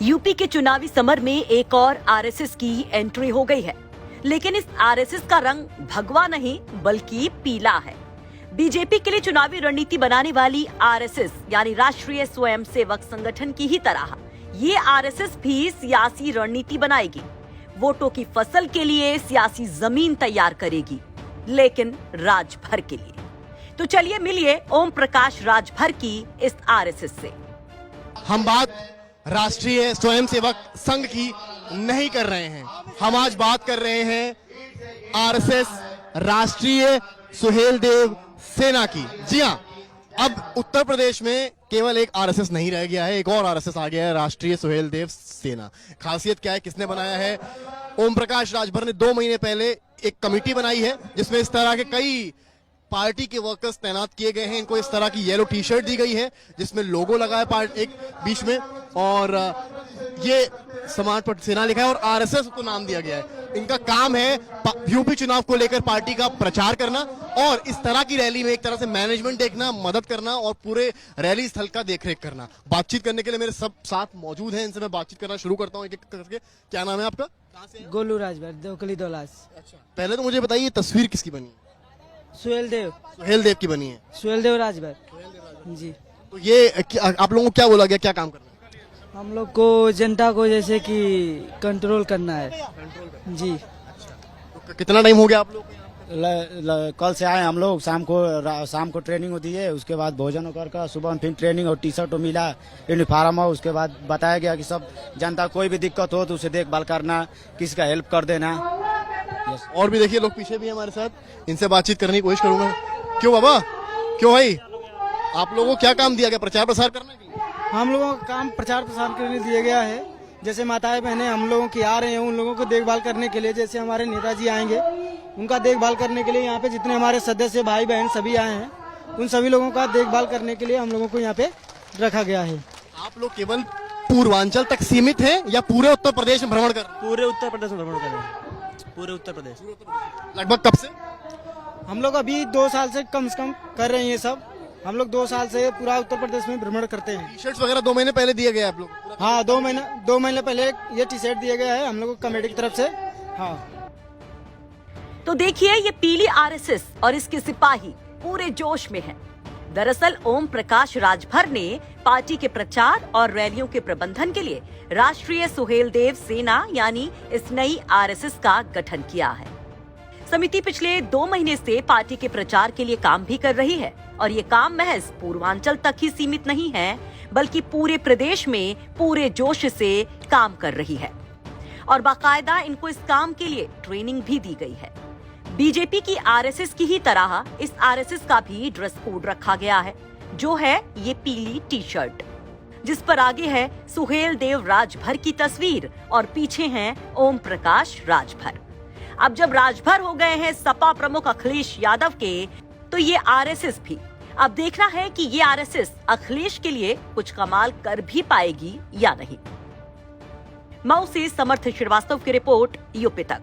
UP के चुनावी summer में एक और आरएसएस की एंट्री हो गई है, लेकिन इस आरएसएस का रंग भगवा नहीं बल्कि पीला है। बीजेपी के लिए चुनावी रणनीति बनाने वाली आरएसएस यानी राष्ट्रीय स्वयंसेवक संगठन की ही तरह ये आरएसएस भी सियासी रणनीति बनाएगी। वोटों की फसल के लिए सियासी जमीन तैयार करेगी, लेकिन राजभर के लिए। तो चलिए मिलिए ओम प्रकाश राजभर की इस आरएसएस से। हम बात राष्ट्रीय स्वयंसेवक संघ की नहीं कर रहे हैं, हम आज बात कर रहे हैं आरएसएस राष्ट्रीय सुहेलदेव सेना की। जी हाँ, अब उत्तर प्रदेश में केवल एक आरएसएस नहीं रह गया है, एक और आरएसएस आ गया है, राष्ट्रीय सुहेलदेव सेना। खासियत क्या है, किसने बनाया है? ओम प्रकाश राजभर ने 2 महीने पहले एक कमेटी बनाई है जिसमें इस तरह के कई पार्टी के वर्कर्स तैनात किए गए हैं। इनको इस तरह की येलो टी शर्ट दी गई है जिसमें लोगो लगा है पार्टी एक बीच में, और ये समाज पर सेना लिखा है और आरएसएस को नाम दिया गया है। इनका काम है यूपी चुनाव को लेकर पार्टी का प्रचार करना और इस तरह की रैली में एक तरह से मैनेजमेंट देखना, मदद करना और पूरे रैली स्थल का देखरेख करना। बातचीत करने के लिए मेरे सब साथ मौजूद हैं, इनसे मैं बातचीत करना शुरू करता हूँ एक एक करके। क्या नाम है आपका? कहाँ से? गोलू राजभर, देवकली दौलास। अच्छा, पहले तो मुझे बताइए तस्वीर किसकी बनी है? सुहेलदेव की बनी है। सुहेलदेव राजभर जी। तो ये आप लोगों को क्या बोला गया, क्या काम करना है? हम लोग को जनता को जैसे कि कंट्रोल करना है जी। तो कितना टाइम हो गया आप लोग? कल से आए हम लोग, शाम को ट्रेनिंग होती है, उसके बाद भोजन कर सुबह फिर ट्रेनिंग और टी शर्ट मिला, यूनिफॉर्म हो। उसके बाद बताया गया कि सब जनता कोई भी दिक्कत हो तो उसे देखभाल करना, किसी का हेल्प कर देना। और भी देखिए लोग पीछे भी हैं हमारे साथ, इनसे बातचीत करने की कोशिश करूंगा। क्यों बाबा, क्यों भाई, आप लोगों को क्या काम दिया गया? प्रचार प्रसार करने के लिए? हम लोगों का काम प्रचार प्रसार करने दिया गया है। जैसे माताएं बहनें हम लोगों की आ रहे हैं, उन लोगों को देखभाल करने के लिए, जैसे हमारे नेताजी आएंगे उनका देखभाल करने के लिए यहाँ पे जितने हमारे सदस्य भाई बहन सभी आए हैं, उन सभी लोगों का देखभाल करने के लिए हम लोगों को यहाँ पे रखा गया है। आप लोग केवल पूर्वांचल तक सीमित हैं या पूरे उत्तर प्रदेश में भ्रमण कर? पूरे उत्तर प्रदेश में भ्रमण कर रहे हैं, पूरे उत्तर प्रदेश। लगभग कब से? हम लोग अभी 2 साल से कम कर रहे हैं ये सब। हम लोग 2 साल से पूरा उत्तर प्रदेश में भ्रमण करते हैं। टी शर्ट्स वगैरह 2 महीने पहले दिए गए आप लोग? हाँ, 2 महीने पहले ये टी शर्ट दिया गया है हम लोग को कमेटी की तरफ से। हाँ, तो देखिए ये पीली आरएसएस और इसके सिपाही पूरे जोश में हैं। दरअसल ओम प्रकाश राजभर ने पार्टी के प्रचार और रैलियों के प्रबंधन के लिए राष्ट्रीय सुहेलदेव सेना यानी इस नई आरएसएस का गठन किया है। समिति पिछले 2 महीने से पार्टी के प्रचार के लिए काम भी कर रही है और ये काम महज पूर्वांचल तक ही सीमित नहीं है, बल्कि पूरे प्रदेश में पूरे जोश से काम कर रही है और बाकायदा इनको इस काम के लिए ट्रेनिंग भी दी गई है। बीजेपी की आरएसएस की ही तरह इस आरएसएस का भी ड्रेस कोड रखा गया है, जो है ये पीली टी शर्ट, जिस पर आगे है सुहेलदेव राजभर की तस्वीर और पीछे हैं ओम प्रकाश राजभर। अब जब राजभर हो गए हैं सपा प्रमुख अखिलेश यादव के, तो ये आरएसएस भी अब देखना है कि ये आरएसएस अखिलेश के लिए कुछ कमाल कर भी पाएगी या नहीं। मऊ से समर्थ श्रीवास्तव की रिपोर्ट, यूपी तक।